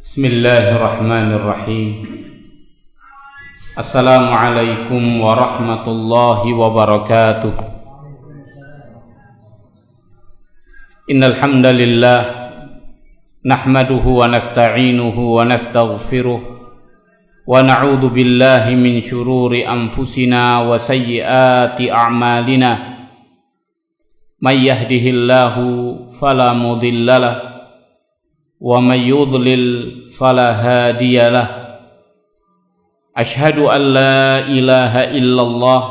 Bismillahirrahmanirrahim. Assalamualaikum warahmatullahi wabarakatuh. Innal hamdalillah nahmaduhu wa nasta'inuhu wa nastaghfiruh wa na'udzu billahi min shururi anfusina wa sayyiati a'malina. May yahdihillahu fala mudhillalah wa may yudlil fala hadiyalah. Ashhadu an la ilaha illallah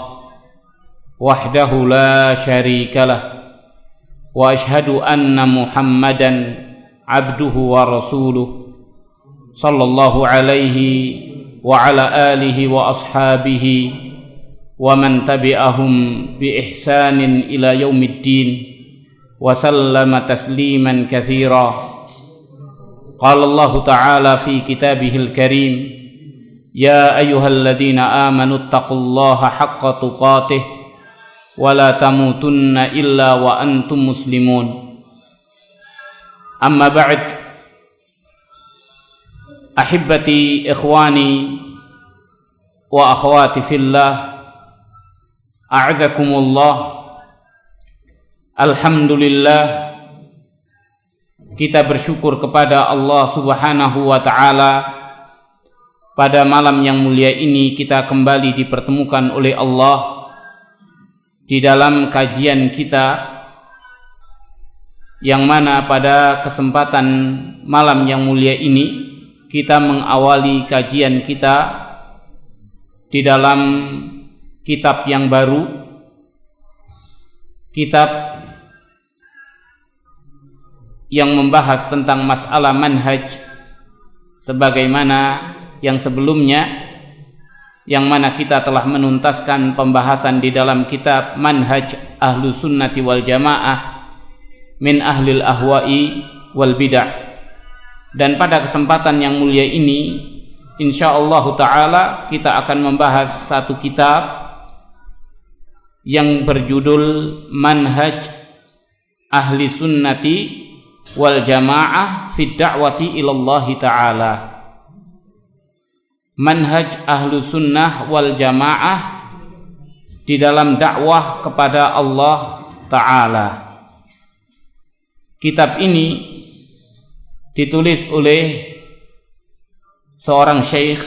wahdahu la syarikalah wa ashhadu anna Muhammadan abduhu wa rasuluh sallallahu alaihi wa ala alihi wa ashabihi wa man tabi'ahum bi ihsanin ila yaumiddin wa sallama tasliman katsira. Qala Allah ta'ala fi kitabihil karim, ya ayyuhalladzina amanu taqullaha haqqa tuqatih wa la tamutunna illa wa antum muslimun. Amma ba'd, ahibbati ikhwani wa akhwati fillah, a'azakumullah. Alhamdulillah, kita bersyukur kepada Allah Subhanahu wa ta'ala. Pada malam yang mulia ini kita kembali dipertemukan oleh Allah di dalam kajian kita, yang mana pada kesempatan malam yang mulia ini kita mengawali kajian kita di dalam kitab yang baru, kitab yang membahas tentang masalah manhaj, sebagaimana yang sebelumnya, yang mana kita telah menuntaskan pembahasan di dalam kitab Manhaj Ahlus Sunnati wal Jamaah min Ahlil Ahwa'i wal Bid'ah. Dan pada kesempatan yang mulia ini, insyaallah ta'ala, kita akan membahas satu kitab yang berjudul Manhaj Ahli Sunnati wal Jamaah fi da'wati ilallahi ta'ala. Manhaj Ahlu Sunnah wal Jamaah di dalam dakwah kepada Allah Ta'ala. Kitab ini ditulis oleh seorang syekh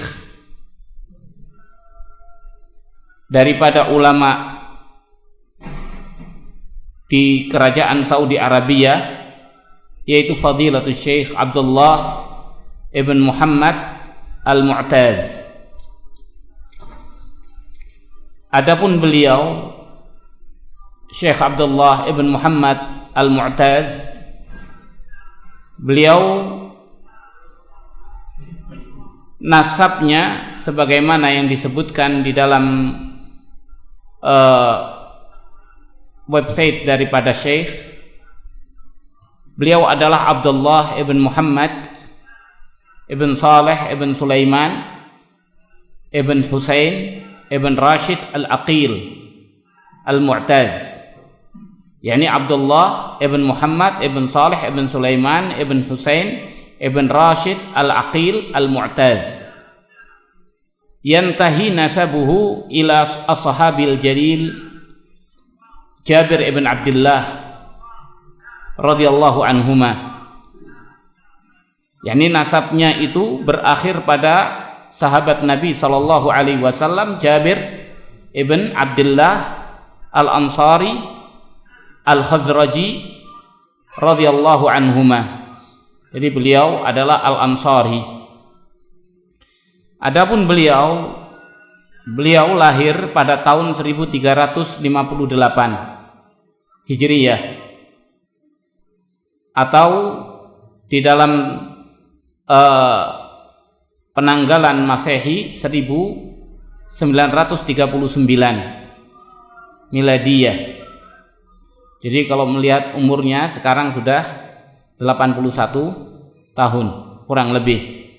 daripada ulama di kerajaan Saudi Arabia, yaitu Fadilatul Syekh Abdullah ibn Muhammad Al-Mu'taz. Adapun beliau, Syekh Abdullah ibn Muhammad Al-Mu'taz, beliau nasabnya sebagaimana yang disebutkan di dalam website daripada Syekh, beliau adalah Abdullah ibn Muhammad ibn Saleh ibn Sulaiman ibn Husain ibn Rashid al-Aqil al-Mu'taz. Yani Abdullah ibn Muhammad ibn Saleh ibn Sulaiman ibn Husain ibn Rashid al-Aqil al-Mu'taz. Yantahi nasabuhu ila ashabil jalil Jabir ibn Abdullah radhiyallahu anhuma. Yani nasabnya itu berakhir pada sahabat Nabi sallallahu alaihi wasallam, Jabir ibn Abdullah Al-Ansari Al-Khazraji radhiyallahu anhuma. Jadi beliau adalah Al-Ansari. Adapun beliau lahir pada tahun 1358 Hijriyah, atau di dalam penanggalan Masehi 1939 Miladiyah. Jadi kalau melihat umurnya sekarang sudah 81 tahun kurang lebih.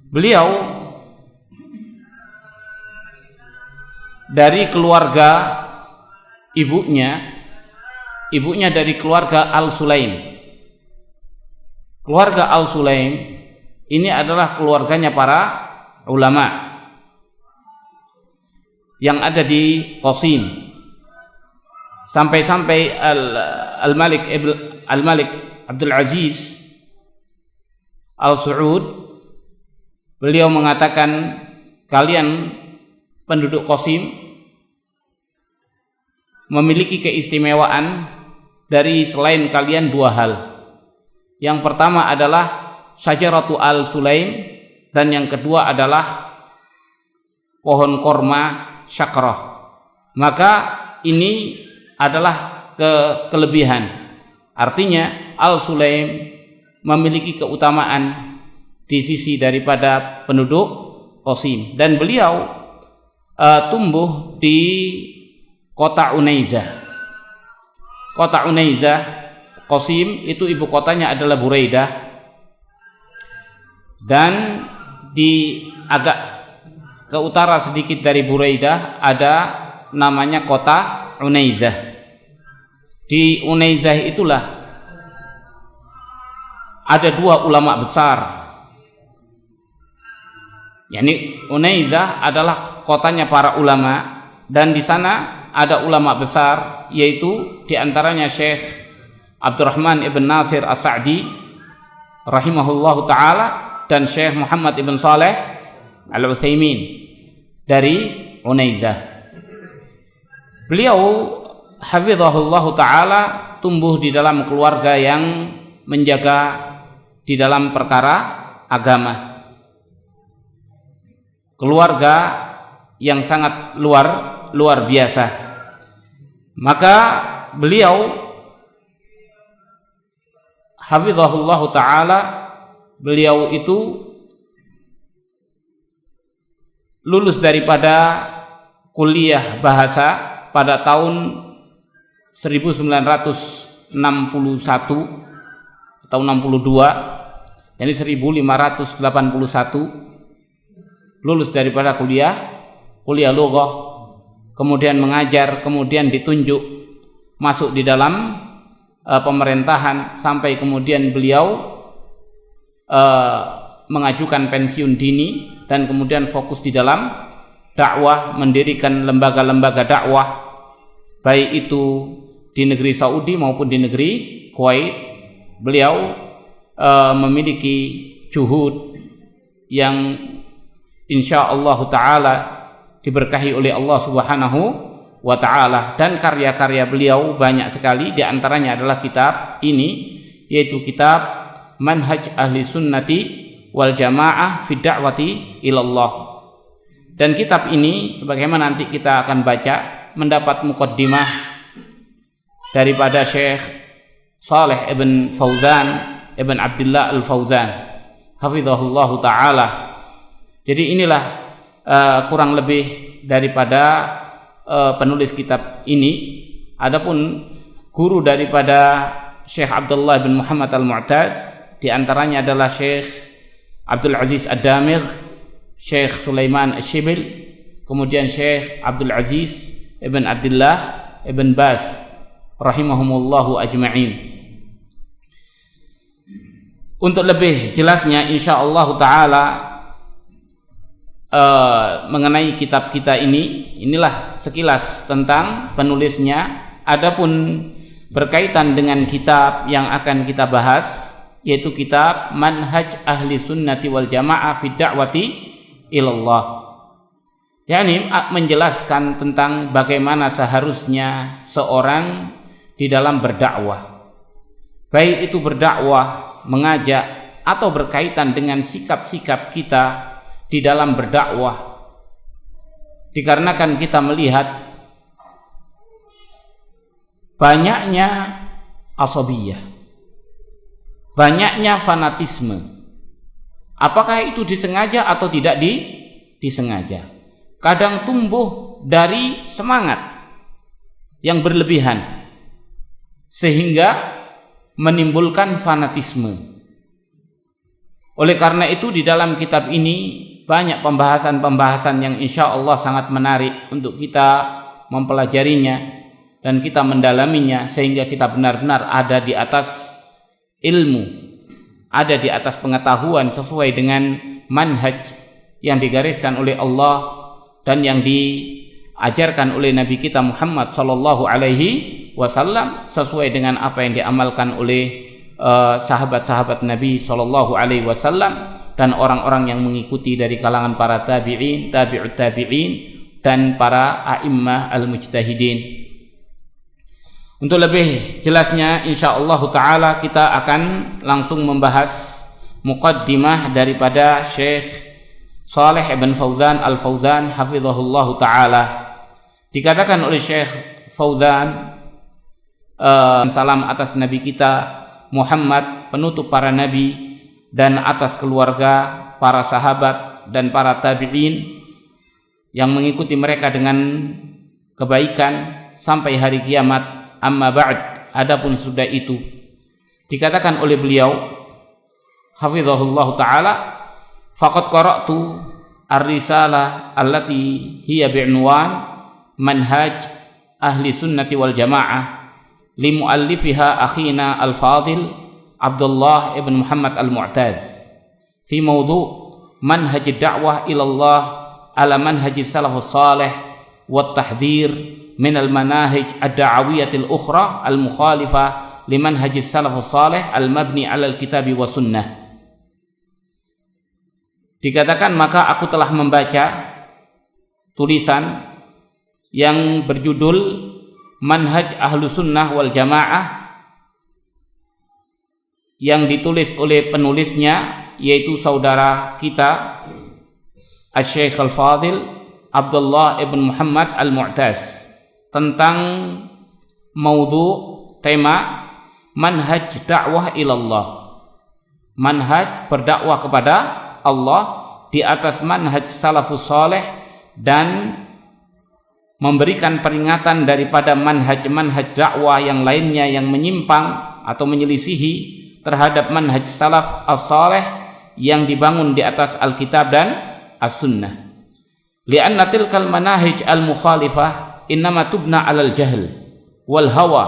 Beliau dari keluarga ibunya dari keluarga Al-Sulaim. Keluarga Al-Sulaim ini adalah keluarganya para ulama yang ada di Qasim. Sampai-sampai Al-Malik Abdul Aziz Al-Saud, beliau mengatakan, kalian penduduk Qasim memiliki keistimewaan dari selain kalian dua hal. Yang pertama adalah Syajaratu Al-Sulaim, dan yang kedua adalah pohon korma Syakrah. Maka ini adalah kelebihan. Artinya Al-Sulaim memiliki keutamaan di sisi daripada penduduk Qasim, dan beliau tumbuh di kota Unaizah. Kota Unaizah, Qasim itu ibu kotanya adalah Buraidah, dan di agak ke utara sedikit dari Buraidah ada namanya kota Unaizah. Di Unaizah itulah ada dua ulama besar. Yani Unaizah adalah kotanya para ulama, dan di sana ada ulama besar, yaitu diantaranya Syekh Abdurrahman ibn Nasir As-Sa'di rahimahullahu ta'ala, dan Syekh Muhammad ibn Saleh Al-Utsaimin dari Unaizah. Beliau hafizahullahu ta'ala tumbuh di dalam keluarga yang menjaga di dalam perkara agama, keluarga yang sangat luar biasa. Maka beliau hafizahullahu ta'ala, beliau itu lulus daripada kuliah bahasa pada tahun 1961 atau 62, yani 1581, lulus daripada kuliah lughah, kemudian mengajar, kemudian ditunjuk masuk di dalam pemerintahan, sampai kemudian beliau mengajukan pensiun dini, dan kemudian fokus di dalam dakwah, mendirikan lembaga-lembaga dakwah, baik itu di negeri Saudi maupun di negeri Kuwait. Beliau memiliki juhud yang insyaallah ta'ala diberkahi oleh Allah subhanahu wa ta'ala, dan karya-karya beliau banyak sekali. Di antaranya adalah kitab ini, yaitu kitab Manhaj Ahli Sunnati wal Jamaah fi Da'wati ilallah. Dan kitab ini, sebagaimana nanti kita akan baca, mendapat muqaddimah daripada Syekh Saleh ibn Fauzan ibn Abdullah al-Fauzan hafizahullahu ta'ala. Jadi inilah kurang lebih daripada penulis kitab ini. Adapun guru daripada Syekh Abdullah bin Muhammad al-Mu'taz, di antaranya adalah Syekh Abdul Aziz Ad-Damigh, Syekh Sulaiman Asy-Syibil, kemudian Syekh Abdul Aziz ibn Abdullah ibn Baz rahimahumullahu ajma'in. Untuk lebih jelasnya insyaallah ta'ala mengenai kitab kita ini, inilah sekilas tentang penulisnya. Adapun berkaitan dengan kitab yang akan kita bahas, yaitu kitab Manhaj Ahli Sunnati wal Jamaah fi Da'wati ilallah, yakni menjelaskan tentang bagaimana seharusnya seorang di dalam berdakwah, baik itu berdakwah, mengajak, atau berkaitan dengan sikap-sikap kita di dalam berdakwah. Dikarenakan kita melihat banyaknya asabiyah, banyaknya fanatisme. Apakah itu disengaja atau tidak disengaja? Kadang tumbuh dari semangat yang berlebihan sehingga menimbulkan fanatisme. Oleh karena itu di dalam kitab ini banyak pembahasan-pembahasan yang insya Allah sangat menarik untuk kita mempelajarinya dan kita mendalaminya, sehingga kita benar-benar ada di atas ilmu ada di atas pengetahuan sesuai dengan manhaj yang digariskan oleh Allah dan yang diajarkan oleh Nabi kita Muhammad sallallahu alaihi wasallam, sesuai dengan apa yang diamalkan oleh sahabat-sahabat Nabi sallallahu alaihi wasallam dan orang-orang yang mengikuti dari kalangan para tabi'in, tabi'ut tabi'in dan para a'immah al-mujtahidin. Untuk lebih jelasnya insyaallah taala kita akan langsung membahas muqaddimah daripada Syekh Shalih bin Fauzan Al-Fauzan hafizahullahu taala. Dikatakan oleh Syekh Fauzan, salam atas nabi kita Muhammad, penutup para nabi, dan atas keluarga, para sahabat dan para tabi'in yang mengikuti mereka dengan kebaikan sampai hari kiamat. Amma ba'd, adapun sudah itu, dikatakan oleh beliau hafizahullah ta'ala, faqad qara'tu ar-risalah allati hiya bi'unwan manhaj ahli sunnati wal jamaah li muallifiha akhina al-fadil Abdullah ibn Muhammad al-Mu'taz fi mawdu' manhaj ad-da'wah ila Allah ala manhaj salafus salih wa tahdhir min al-manahij ad-da'awiyatil ukhra al-mukhalifah liman hajis salafus salih al-mabni alal kitabi wa sunnah. Dikatakan, maka aku telah membaca tulisan yang berjudul Manhaj Ahlu Sunnah wal Jamaah yang ditulis oleh penulisnya, yaitu saudara kita Asy-Syaikh Al-Fadil Abdullah ibn Muhammad al-Mu'taz, tentang maudhu, tema manhaj dakwah ilallah, manhaj berdakwah kepada Allah di atas manhaj salafus saleh dan memberikan peringatan daripada manhaj-manhaj dakwah yang lainnya yang menyimpang atau menyelisihi terhadap manhaj salaf as-saleh yang dibangun di atas Alkitab dan as-sunnah. Li'anna tilkal manahij al-mukhalifah innama tubna alal jahl wal hawa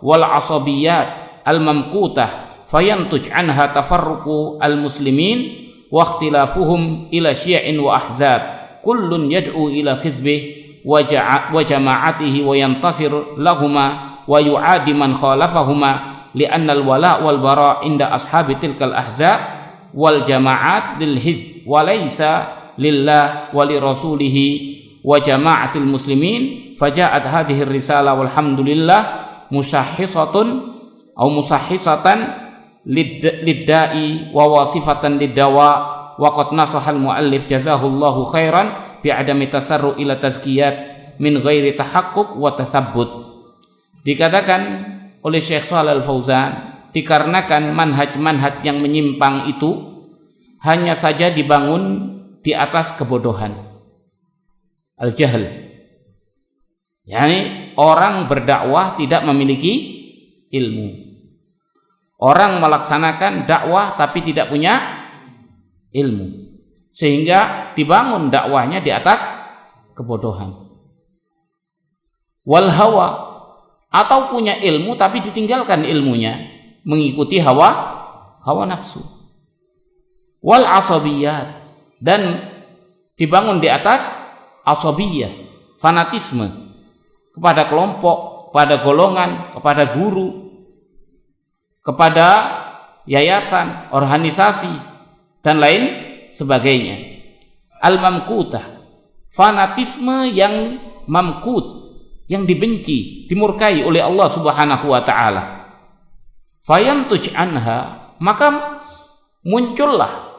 wal asabiyat al mamqutah fayantuj anha tafarruqu al muslimin wa ikhtilafuhum ila syi'in wa ahzab kullun yad'u ila khizbih wa jama'atihi wa yantasir lahuma wa yu'adi man khalafahuma li'anna al wala wal bara inda ashabi tilkal ahzab wal jama'at lil hizb wa laysa lillah wa li rasulihi wa jama'atil muslimin. Faja'at hadhihi risalah walhamdulillah musahhisatan lidda'i wa wasifatan liddawa wa qad nasahal muallif jazahullahu khairan bi adami tasarru ila tazkiyat min ghairi tahaqquq wa tathabbut. Dikatakan oleh Syekh Shalih Al-Fauzan, dikarenakan manhaj-manhaj yang menyimpang itu hanya saja dibangun di atas kebodohan, al-jahl. Yani orang berdakwah tidak memiliki ilmu. Orang melaksanakan dakwah tapi tidak punya ilmu, sehingga dibangun dakwahnya di atas kebodohan. Wal hawa, atau punya ilmu tapi ditinggalkan ilmunya, mengikuti hawa nafsu. Wal asabiyat, dan dibangun di atas asabiyah, fanatisme kepada kelompok, kepada golongan, kepada guru, kepada yayasan, organisasi dan lain sebagainya. Al-mamqutah, fanatisme yang mamqut, yang dibenci, dimurkai oleh Allah Subhanahu wa taala. Fayantuj anha, maka muncullah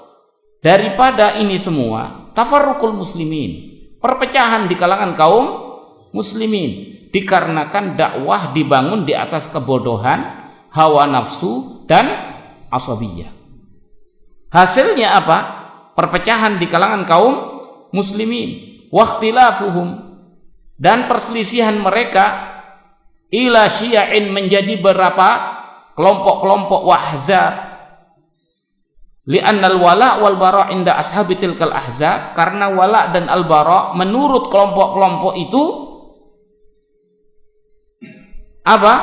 daripada ini semua tafarruqul muslimin, perpecahan di kalangan kaum muslimin, dikarenakan dakwah dibangun di atas kebodohan, hawa nafsu dan asabiyah. Hasilnya apa? Perpecahan di kalangan kaum muslimin, wa ikhtilafuhum, dan perselisihan mereka ila syi'in, menjadi beberapa kelompok-kelompok, wahzab. Li'annal wala wal bara inda ashabi tilkal ahzab, karena wala dan al bara menurut kelompok-kelompok itu apa?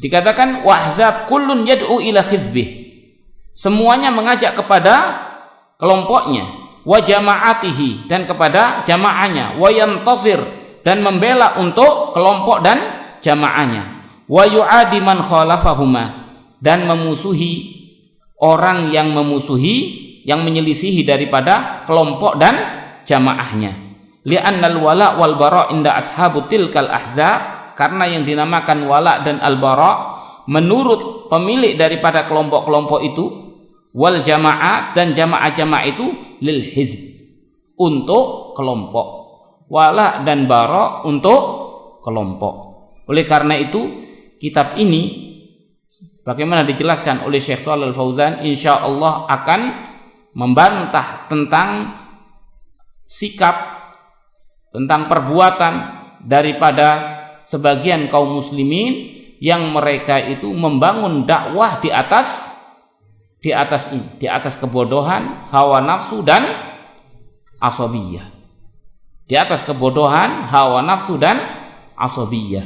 Dikatakan wahzab kullun yad'u ila hizbih. Semuanya mengajak kepada kelompoknya, wa jama'atihi, dan kepada jamaahnya, wa yantasir, dan membela untuk kelompok dan jamaahnya, wa yu'adi man khalafahuma, dan memusuhi orang yang menyelisihi daripada kelompok dan jamaahnya. Li'annal wala wal bara inda ashabu tilkal ahzab, karena yang dinamakan wala dan al bara menurut pemilik daripada kelompok-kelompok itu, wal jamaah, dan jamaah-jamaah itu lil hizb, untuk kelompok, wala dan bara untuk kelompok. Oleh karena itu kitab ini, bagaimana dijelaskan oleh Syekh Shalal Fauzan, insyaallah akan membantah tentang sikap, tentang perbuatan daripada sebagian kaum muslimin yang mereka itu membangun dakwah di atas kebodohan, hawa nafsu dan asabiyah. Di atas kebodohan, hawa nafsu dan asabiyah.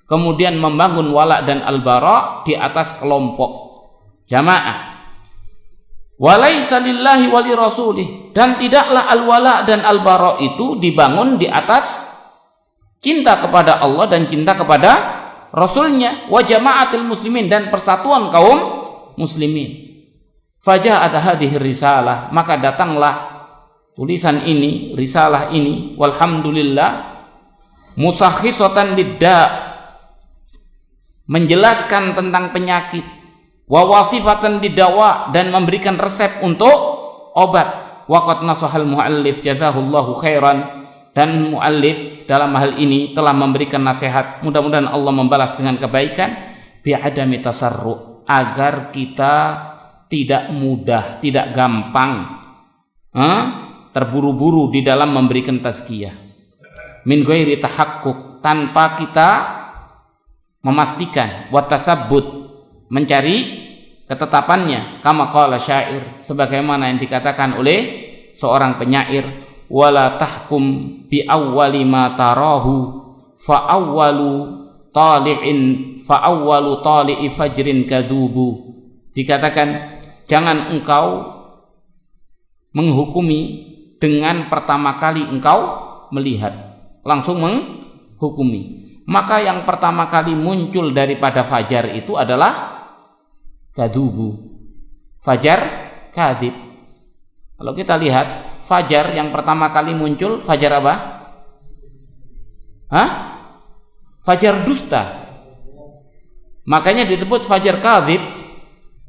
Kemudian membangun wala dan al-bara di atas kelompok jamaah. Walaysa lillahi wali rasulih, dan tidaklah al-wala dan al-bara itu dibangun di atas cinta kepada Allah dan cinta kepada Rasulnya, wa jama'atil muslimin, dan persatuan kaum muslimin. Faja'at hadhihi risalah, maka datanglah tulisan ini, risalah ini, walhamdulillah, musakhisatan lidda, menjelaskan tentang penyakit, wa wasifatan lidawa, dan memberikan resep untuk obat. Waqad nasahal muallif jazahullahu khairan, dan muallif dalam hal ini telah memberikan nasihat, mudah-mudahan Allah membalas dengan kebaikan, bi'adami tasarru, agar kita tidak mudah, tidak gampang terburu-buru di dalam memberikan tazkiyah, min ghairi tahaqquk, tanpa kita memastikan, wa tasabbut, mencari ketetapannya, kama qala syair, sebagaimana yang dikatakan oleh seorang penyair, wala tahkum bi awwali ma tarahu fa awwalu tali'i fajrin kadzubu. Dikatakan, jangan engkau menghukumi dengan pertama kali engkau melihat, langsung menghukumi. Maka yang pertama kali muncul daripada fajar itu adalah kadzubu, fajar kadzib. Kalau kita lihat fajar yang pertama kali muncul, fajar apa? Fajar dusta. Makanya disebut fajar kadzib,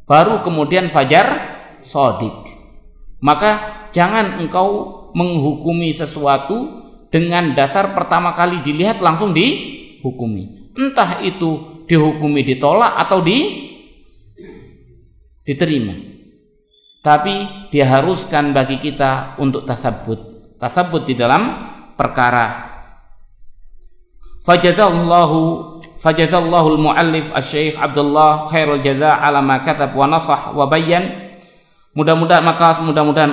baru kemudian fajar shadiq. Maka jangan engkau menghukumi sesuatu dengan dasar pertama kali dilihat langsung dihukumi. Entah itu dihukumi ditolak atau diterima. Tapi diharuskan bagi kita untuk tasabbut di dalam perkara. Fajazallahu al-muallif asy-syekh Abdullah khairul jazaa ala ma katab wa nasah wa bayyan. Mudah-mudahan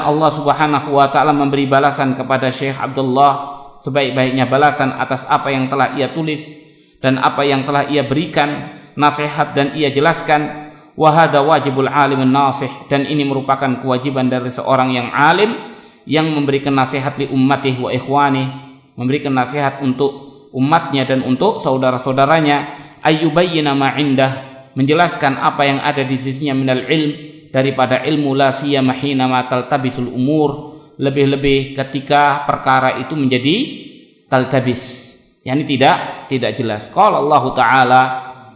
Allah Subhanahu wa taala memberi balasan kepada Syekh Abdullah sebaik-baiknya balasan atas apa yang telah ia tulis dan apa yang telah ia berikan nasihat dan ia jelaskan. Wa hadza wajibul alimun nasih, dan ini merupakan kewajiban dari seorang yang alim yang memberikan nasihat li ummatihi wa ikhwanih, memberikan nasihat untuk umatnya dan untuk saudara-saudaranya, ayyubayyina ma indah, menjelaskan apa yang ada di sisinya minal ilm, daripada ilmu, la siyama hina ma taltabisul umur, lebih-lebih ketika perkara itu menjadi taltabis, yakni tidak jelas. Qala Allah taala,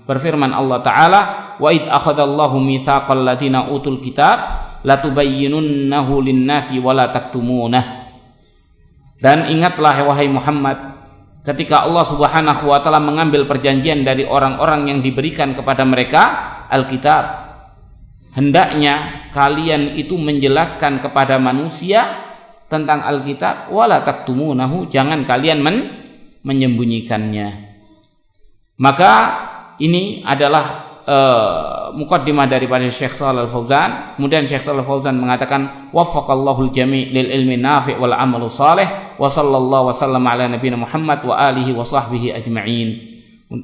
berfirman Allah taala, wa id akhadallahu mitsaqal ladina utul kitab latubayyinunnahu lin-nasi wa la taktumunah. Dan ingatlah wahai Muhammad, ketika Allah Subhanahu wa taala mengambil perjanjian dari orang-orang yang diberikan kepada mereka Alkitab, hendaknya kalian itu menjelaskan kepada manusia tentang Alkitab, wa la taktumunahu, jangan kalian menyembunyikannya. Maka ini adalah muqaddimah daripada Syekh Shalal Fauzan. Kemudian Syekh Shalal Fauzan mengatakan, waffaqallahu al-jami' lil ilmi nafi' wal amalu salih, wa sallallahu wasallam ala nabiyina Muhammad wa alihi wa sahbihi ajma'in.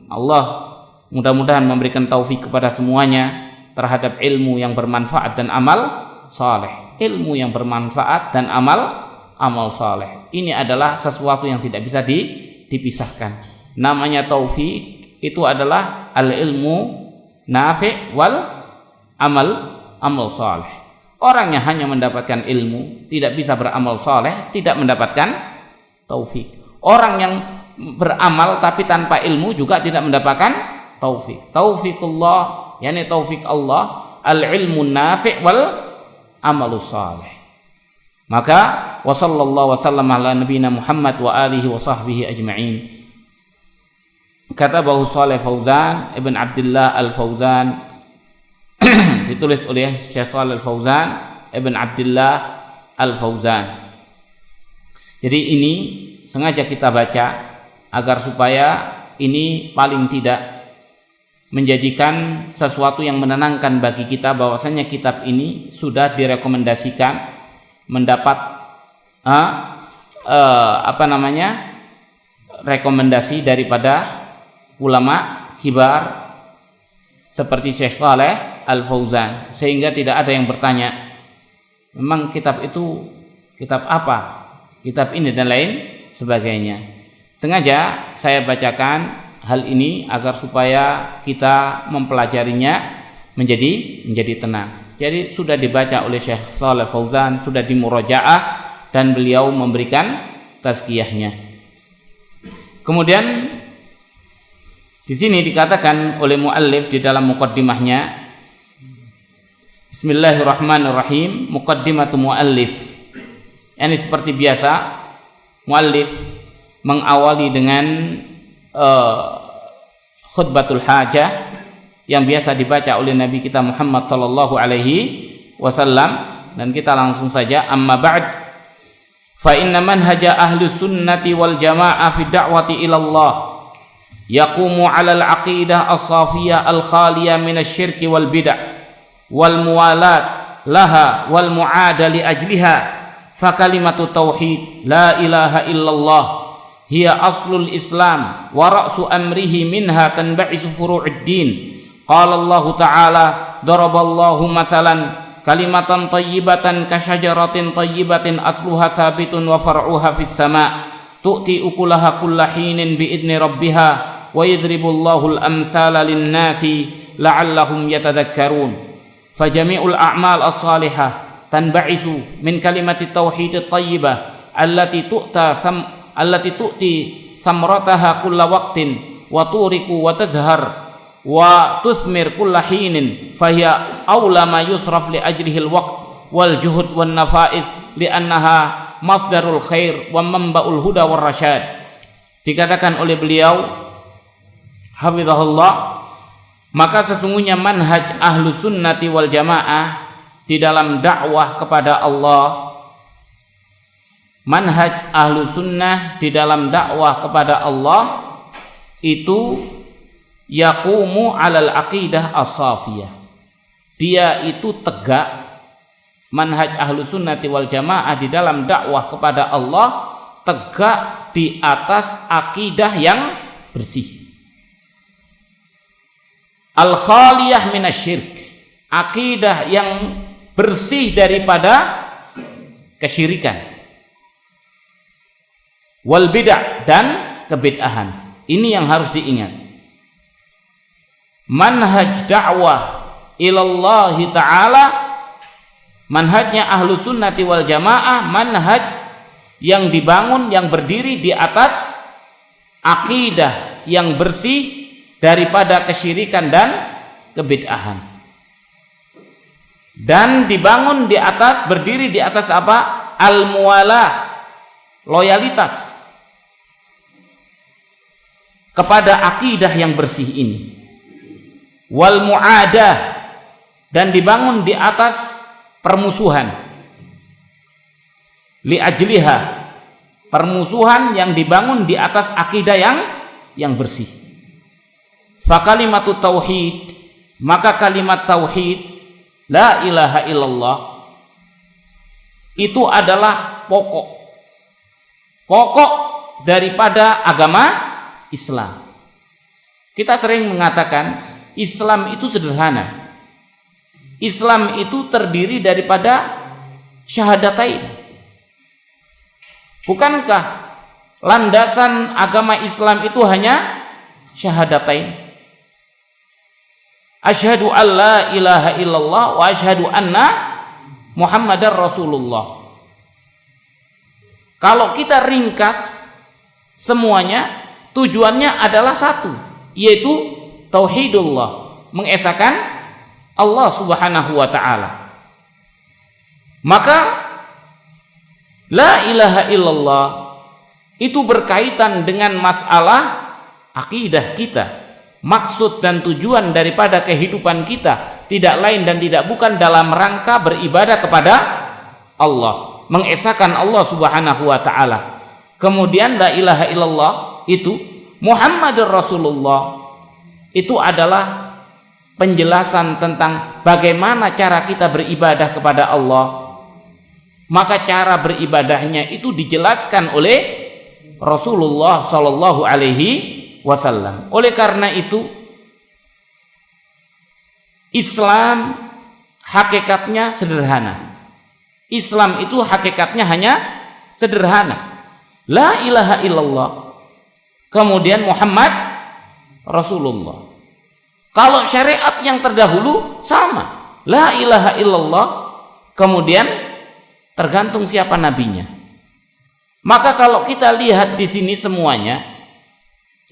Allah mudah-mudahan memberikan taufik kepada semuanya terhadap ilmu yang bermanfaat dan amal saleh. Ilmu yang bermanfaat dan amal saleh. Ini adalah sesuatu yang tidak bisa dipisahkan. Namanya taufik itu adalah al-ilmu nafi' wal amal saleh. Orang yang hanya mendapatkan ilmu tidak bisa beramal saleh, tidak mendapatkan taufik. Orang yang beramal tapi tanpa ilmu juga tidak mendapatkan taufik. Taufikullah, yakni taufik Allah, al-ilmu nafi' wal amalus salih. Maka wa sallallahu wasallam ala nabiyina Muhammad wa alihi wa sahbihi ajma'in. Kata Bahu Shalih Fauzan Ibn Abdullah Al-Fauzan, ditulis oleh Syekh Shalih Al-Fauzan Ibn Abdullah Al-Fauzan. Jadi ini sengaja kita baca agar supaya ini paling tidak menjadikan sesuatu yang menenangkan bagi kita bahwasanya kitab ini sudah direkomendasikan mendapat rekomendasi daripada ulama kibar seperti Syekh Shalih Al-Fauzan, sehingga tidak ada yang bertanya memang kitab itu kitab apa, kitab ini dan lain sebagainya. Sengaja saya bacakan hal ini agar supaya kita mempelajarinya menjadi tenang. Jadi sudah dibaca oleh Syekh Shalih Fauzan, sudah dimurajaah dan beliau memberikan tazkiyahnya. Kemudian di sini dikatakan oleh muallif di dalam muqaddimahnya, Bismillahirrahmanirrahim, muqaddimatu muallif. Ini seperti biasa muallif mengawali dengan khutbatul hajah yang biasa dibaca oleh Nabi kita Muhammad sallallahu alaihi wasallam, dan kita langsung saja. Amma ba'd, fa inna manhaja ahli sunnati wal jamaah fi da'wati ila Allah yaqumu 'ala al-aqidah as-safiyah al-khaliyah min asy-syirki wal bid'ah wal muwalat laha wal mu'ada li ajliha fa kalimatu tauhid la ilaha illallah hiya aslul Islam wa ra'su amrihi minha tanba'isu furu'ud din. Qala Allah Ta'ala daraballahu mathalan kalimatan tayyibatan kasyajaratin tayyibatin asluha thabitun wa far'uha fis sama' tu'ti ukulaha kulla hinin bi'idni rabbiha wa yadribullahu al-amthala lin-nasi la'allahum yatadhakkarun. Fajami'ul a'mal as-salihah tanba'isu min kalimati tauhid at-tayyibah allati tu'ti samrataha kulla waqtin wa turiku wa tazhar wa tusmir kulla hinin fahiya awla ma yusraf li ajrihi al-waqt wal juhud wan nafais li'annaha masdarul khair wa manba'ul huda war rasyad. Dikatakan oleh beliau hafizahullah, maka sesungguhnya manhaj ahlu sunnati wal jamaah di dalam dakwah kepada Allah, manhaj ahlu sunnah di dalam dakwah kepada Allah itu yaqumu alal aqidah as-safiyah. Dia itu tegak, manhaj ahlu sunnati wal jamaah di dalam dakwah kepada Allah tegak di atas akidah yang bersih, al-khaliyah minasyirk, akidah yang bersih daripada kesyirikan, wal bid'ah, dan kebid'ahan. Ini yang harus diingat. Manhaj dakwah ilallahi ta'ala, manhajnya ahlu sunnati wal jamaah, manhaj yang dibangun, yang berdiri di atas akidah yang bersih daripada kesyirikan dan kebid'ahan, dan dibangun di atas, berdiri di atas apa? Al-muwalah, loyalitas kepada akidah yang bersih ini, wal mu'adah, dan dibangun di atas permusuhan, li ajliha, permusuhan yang dibangun di atas akidah yang bersih. Fa kalimatu tauhid, maka kalimat tauhid la ilaha illallah itu adalah pokok daripada agama Islam. Kita sering mengatakan Islam itu sederhana. Islam itu terdiri daripada syahadatain. Bukankah landasan agama Islam itu hanya syahadatain? Asyhadu an la ilaha illallah wa asyhadu anna Muhammadar Rasulullah. Kalau kita ringkas semuanya, tujuannya adalah satu, yaitu tauhidullah, mengesahkan Allah Subhanahu wa taala. Maka la ilaha illallah itu berkaitan dengan masalah akidah kita. Maksud dan tujuan daripada kehidupan kita tidak lain dan tidak bukan dalam rangka beribadah kepada Allah, mengesahkan Allah Subhanahu wa taala. Kemudian la ilaha illallah itu Muhammadur Rasulullah itu adalah penjelasan tentang bagaimana cara kita beribadah kepada Allah. Maka cara beribadahnya itu dijelaskan oleh Rasulullah sallallahu alaihi wasallam. Oleh karena itu Islam hakikatnya sederhana. Islam itu hakikatnya hanya sederhana. La ilaha illallah. Kemudian Muhammad Rasulullah. Kalau syariat yang terdahulu sama. La ilaha illallah. Kemudian tergantung siapa nabinya. Maka kalau kita lihat di sini semuanya,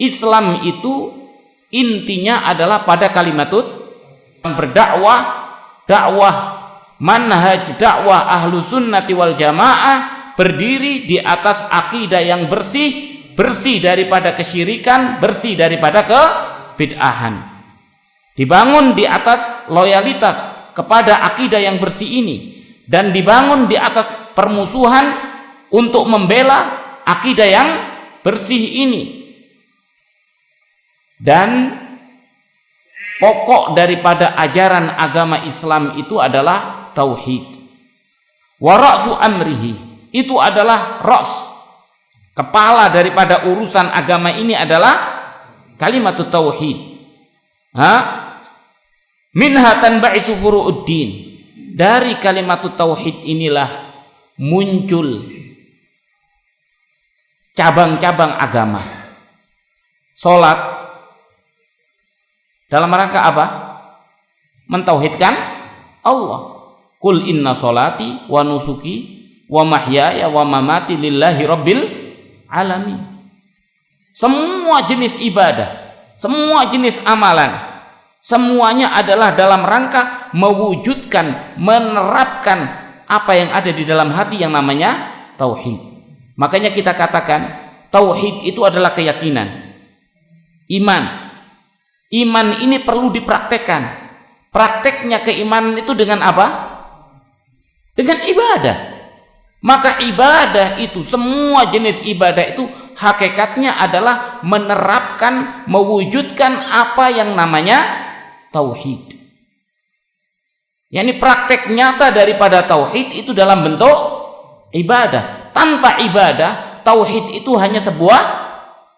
Islam itu intinya adalah pada kalimatut berdakwah, dakwah manhaj dakwah ahlu sunnati wal jamaah berdiri di atas akidah yang bersih, bersih daripada kesyirikan, bersih daripada kebid'ahan. Dibangun di atas loyalitas kepada akidah yang bersih ini dan dibangun di atas permusuhan untuk membela akidah yang bersih ini. Dan pokok daripada ajaran agama Islam itu adalah tauhid. Wa ra'su amrihi, itu adalah ra's, kepala daripada urusan agama ini adalah kalimat tauhid. Minha tanba'isu furu'uddin, dari kalimat tauhid inilah muncul cabang-cabang agama. Salat dalam rangka apa? Mentauhidkan Allah. Qul inna sholati wa nusuki wa mahyaya wa mamati lillahi rabbil alamin. Semua jenis ibadah, semua jenis amalan, semuanya adalah dalam rangka mewujudkan, menerapkan apa yang ada di dalam hati yang namanya tauhid. Makanya kita katakan tauhid itu adalah keyakinan, iman. Iman ini perlu dipraktekkan. Prakteknya keimanan itu dengan apa? Dengan ibadah. Maka ibadah itu, semua jenis ibadah itu hakikatnya adalah menerapkan, mewujudkan apa yang namanya tauhid. Yani praktek nyata daripada tauhid itu dalam bentuk ibadah. Tanpa ibadah, tauhid itu hanya sebuah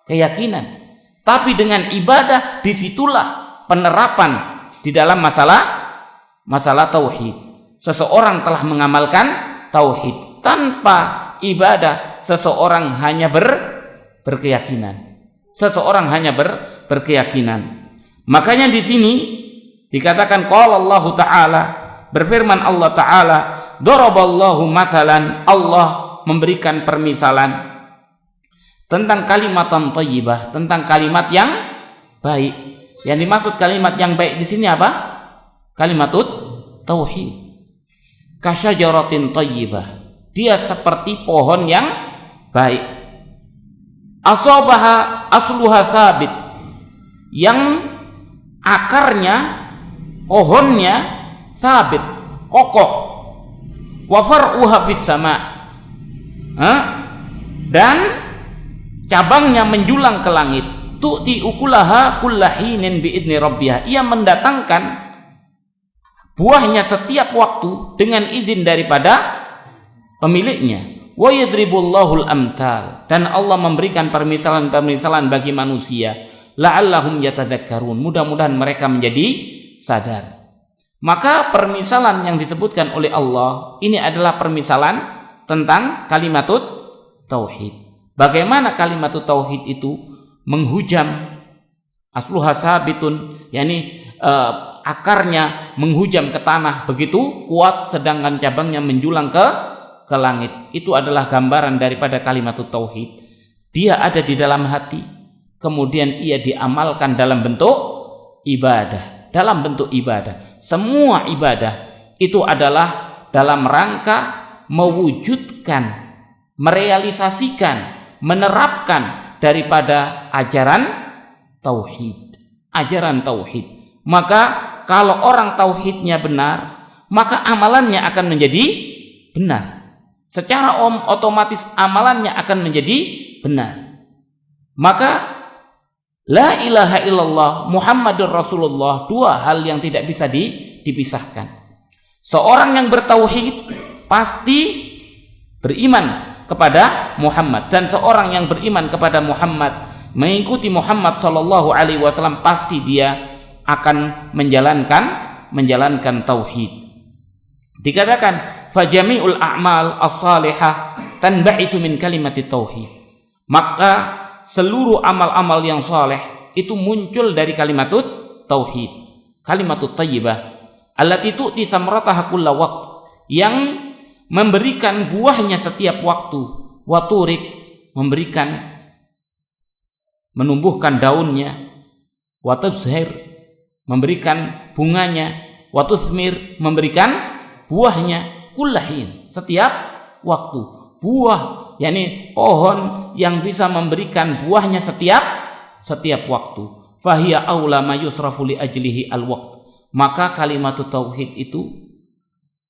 keyakinan. Tapi dengan ibadah disitulah penerapan di dalam masalah tauhid. Seseorang telah mengamalkan tauhid. Tanpa ibadah seseorang hanya berkeyakinan. Seseorang hanya berkeyakinan. Makanya di sini dikatakan qala Allah Ta'ala, berfirman Allah Ta'ala, daraballahu mathalan, Allah memberikan permisalan tentang kalimatan thayyibah, tentang kalimat yang baik. Yang dimaksud kalimat yang baik di sini apa? Kalimatut tauhid. Kasyajaratin thayyibah, dia seperti pohon yang baik. Asabaha asluha thabit, yang akarnya, pohonnya thabit, kokoh. Wa far'uha fis sama', dan cabangnya menjulang ke langit. Tu'ti ukulaha kullahinin biidni rabbiha, ia mendatangkan buahnya setiap waktu dengan izin daripada pemiliknya. Wa yadribullahul amthal, dan Allah memberikan permisalan-permisalan bagi manusia. la'allahum yatadzakkarun, mudah-mudahan mereka menjadi sadar. Maka permisalan yang disebutkan oleh Allah ini adalah permisalan tentang kalimatut tauhid. Bagaimana kalimatut tauhid itu menghujam, asluha sabitun, yakni akarnya menghujam ke tanah begitu kuat, sedangkan cabangnya menjulang ke langit. Itu adalah gambaran daripada kalimatut tauhid. Dia ada di dalam hati, kemudian ia diamalkan dalam bentuk ibadah. Dalam bentuk ibadah. Semua ibadah itu adalah dalam rangka mewujudkan, merealisasikan, menerapkan daripada ajaran tauhid. Ajaran tauhid. Maka kalau orang tauhidnya benar, maka amalannya akan menjadi benar. Secara otomatis amalannya akan menjadi benar. Maka la ilaha illallah Muhammadur Rasulullah, dua hal yang tidak bisa dipisahkan. Seorang yang bertauhid pasti beriman kepada Muhammad, dan seorang yang beriman kepada Muhammad, mengikuti Muhammad sallallahu alaihi wasallam, pasti dia akan menjalankan tauhid. Dikatakan fajami'ul a'mal as-salihah tanba'isu min kalimati tauhid. Maka seluruh amal-amal yang saleh itu muncul dari kalimatut tauhid, kalimatut thayyibah allati tu'ti thamrataha kulla waqt, yang memberikan buahnya setiap waktu, wa turik, menumbuhkan daunnya, wa tuzhir, memberikan bunganya, wa tuzmir, memberikan buahnya, kullahin, setiap waktu. Buah yakni pohon yang bisa memberikan buahnya setiap waktu. Fahiya aula ma yusrafu li ajlihi al-waqt. Maka kalimatut tauhid itu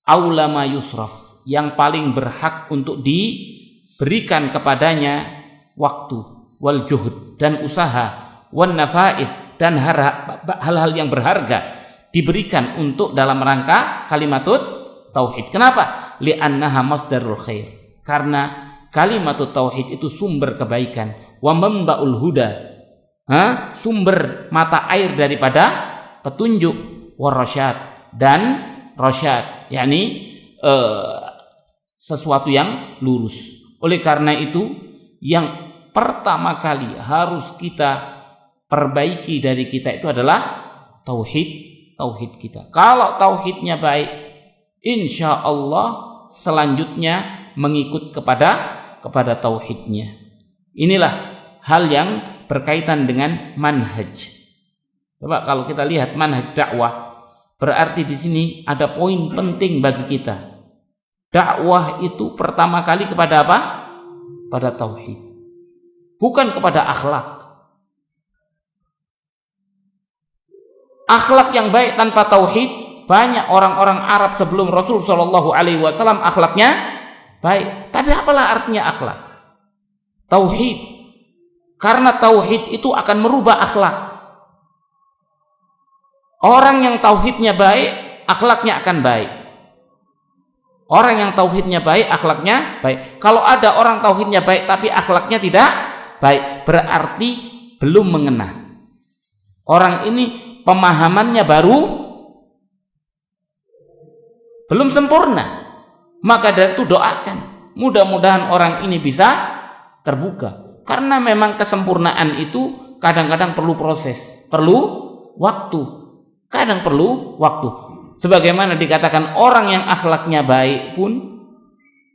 aula ma yusraf, yang paling berhak untuk diberikan kepadanya waktu, wal juhud, dan usaha, wan nafais, dan hal-hal yang berharga diberikan untuk dalam rangka kalimatut tauhid. Kenapa? Li'annaha masdarul khair. Karena kalimatut tauhid itu sumber kebaikan, wa manba'ul huda, sumber mata air daripada petunjuk, wa rasyad, dan rasyad, yakni sesuatu yang lurus. Oleh karena itu, yang pertama kali harus kita perbaiki dari kita itu adalah tauhid kita. Kalau tauhidnya baik, insya Allah selanjutnya mengikut kepada tauhidnya. Inilah hal yang berkaitan dengan manhaj. Coba kalau kita lihat manhaj dakwah, berarti di sini ada poin penting bagi kita. Dakwah itu pertama kali kepada apa? Pada tauhid. Bukan kepada akhlak. Akhlak yang baik tanpa tauhid, banyak orang-orang Arab sebelum Rasul sallallahu alaihi wasallam akhlaknya baik, tapi apalah artinya akhlak? Tauhid. Karena tauhid itu akan merubah akhlak. Orang yang tauhidnya baik, akhlaknya akan baik. Orang yang tauhidnya baik, akhlaknya baik. Kalau ada orang tauhidnya baik tapi akhlaknya tidak baik, berarti belum mengena. Orang ini pemahamannya belum sempurna. Maka dari itu doakan, mudah-mudahan orang ini bisa terbuka. Karena memang kesempurnaan itu kadang-kadang perlu proses, perlu waktu. Kadang perlu waktu. Sebagaimana dikatakan orang yang akhlaknya baik pun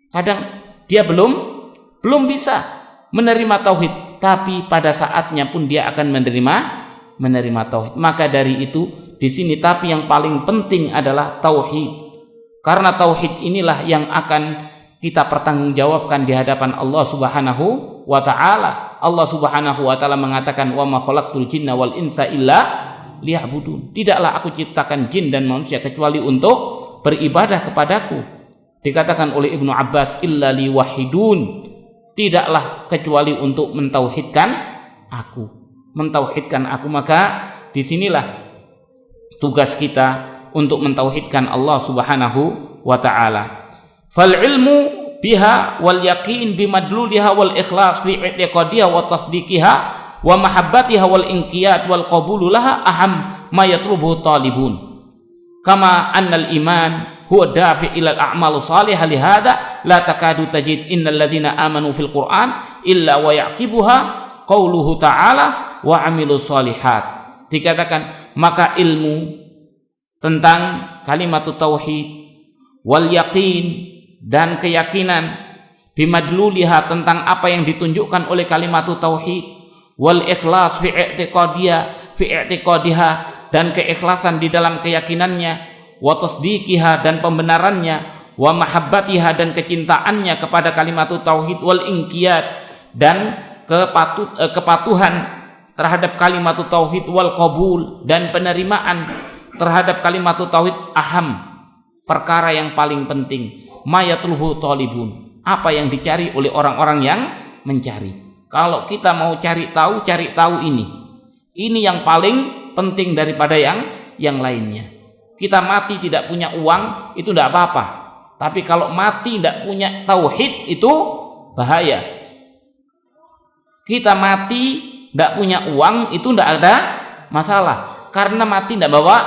kadang dia belum bisa menerima tauhid, tapi pada saatnya pun dia akan menerima tauhid. Maka dari itu di sini tapi yang paling penting adalah tauhid. Karena tauhid inilah yang akan kita pertanggungjawabkan di hadapan Allah Subhanahu wa taala. Allah Subhanahu wa taala mengatakan, "Wa ma khalaqtul jinna wal insa illa liya'budun." Tidaklah aku ciptakan jin dan manusia kecuali untuk beribadah kepadaku. Dikatakan oleh Ibnu Abbas, "Illa liwahidun." Tidaklah kecuali untuk mentauhidkan aku. Maka disinilah tugas kita untuk mentauhidkan Allah Subhanahu wa taala. Fal ilmu biha wal yaqin bimadluliha wal ikhlas fi i'tiqadiha wa tasdiqiha wa mahabbatiha wal inqiyad wal qabulu laha aham ma yatlubuhu talibun kama annal iman huwa dafi' ila al-a'mal salihah lihada la takadu tajid innal ladzina amanu fil Qur'an illa wa yaqibuha qauluhu ta'ala wa amilus solihat. Dikatakan maka ilmu tentang kalimat tauhid wal yaqin dan keyakinan bimadluliha tentang apa yang ditunjukkan oleh kalimat tauhid wal ikhlas fi i'tiqadiha dan keikhlasan di dalam keyakinannya wa tasdiqiha dan pembenarannya wa mahabbatiha dan kecintaannya kepada kalimat tauhid wal inqiyad dan kepatuhan terhadap kalimat tauhid wal qabul dan penerimaan terhadap kalimat tauhid aham, perkara yang paling penting, mayatluhu talibun, apa yang dicari oleh orang-orang yang mencari. Kalau kita mau cari tahu ini yang paling penting daripada yang lainnya. Kita mati tidak punya uang itu tidak apa-apa, tapi kalau mati tidak punya tauhid itu bahaya. Kita mati tidak punya uang itu tidak ada masalah, karena mati tidak bawa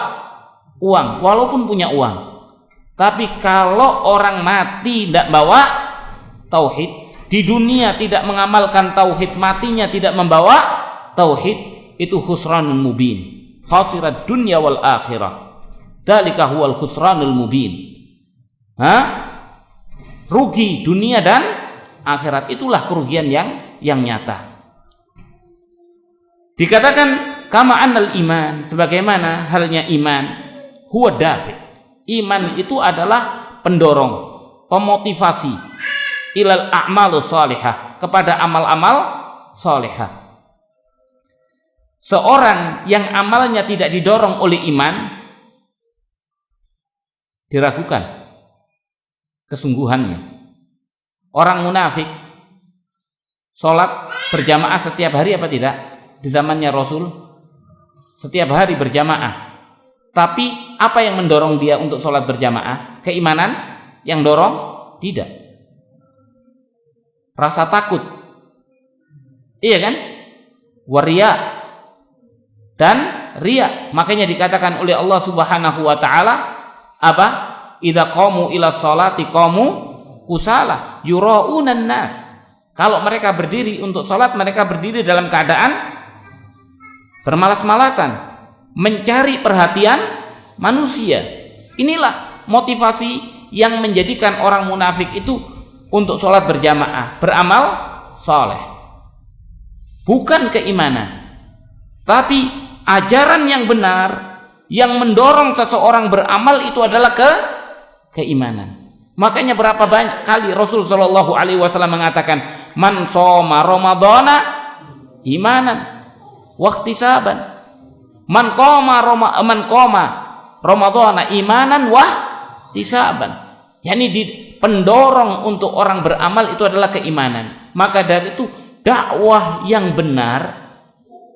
uang walaupun punya uang. Tapi kalau orang mati tidak bawa tauhid, di dunia tidak mengamalkan tauhid, matinya tidak membawa tauhid, itu khusranul mubin, khasirat dunya wal akhirah, dzalika huwal khusranul mubin. Rugi dunia dan akhirat, itulah kerugian yang nyata. Dikatakan kama annal iman, sebagaimana halnya iman, huwa dafi'. Iman itu adalah pendorong, pemotivasi ilal a'mal salihah, kepada amal-amal salihah. Seorang yang amalnya tidak didorong oleh iman, diragukan kesungguhannya. Orang munafik sholat berjamaah setiap hari apa tidak? Di zamannya Rasul setiap hari berjamaah. Tapi apa yang mendorong dia untuk sholat berjamaah? Keimanan yang dorong? Tidak. Rasa takut. Iya kan? Waria dan ria. Makanya dikatakan oleh Allah Subhanahu wa taala apa? Idza qamu ila sholati qamu kusala yuraunan nas. Kalau mereka berdiri untuk sholat, mereka berdiri dalam keadaan bermalas-malasan, mencari perhatian manusia. Inilah motivasi yang menjadikan orang munafik itu untuk sholat berjamaah, beramal soleh. Bukan keimanan, tapi ajaran yang benar yang mendorong seseorang beramal itu adalah keimanan. Makanya berapa banyak kali Rasul Shallallahu Alaihi Wasallam mengatakan, man shoma Ramadhana imanan wahtisaban, man qoma Ramadhana imanan wahtisaban. Yani pendorong untuk orang beramal itu adalah keimanan. Maka dari itu dakwah yang benar,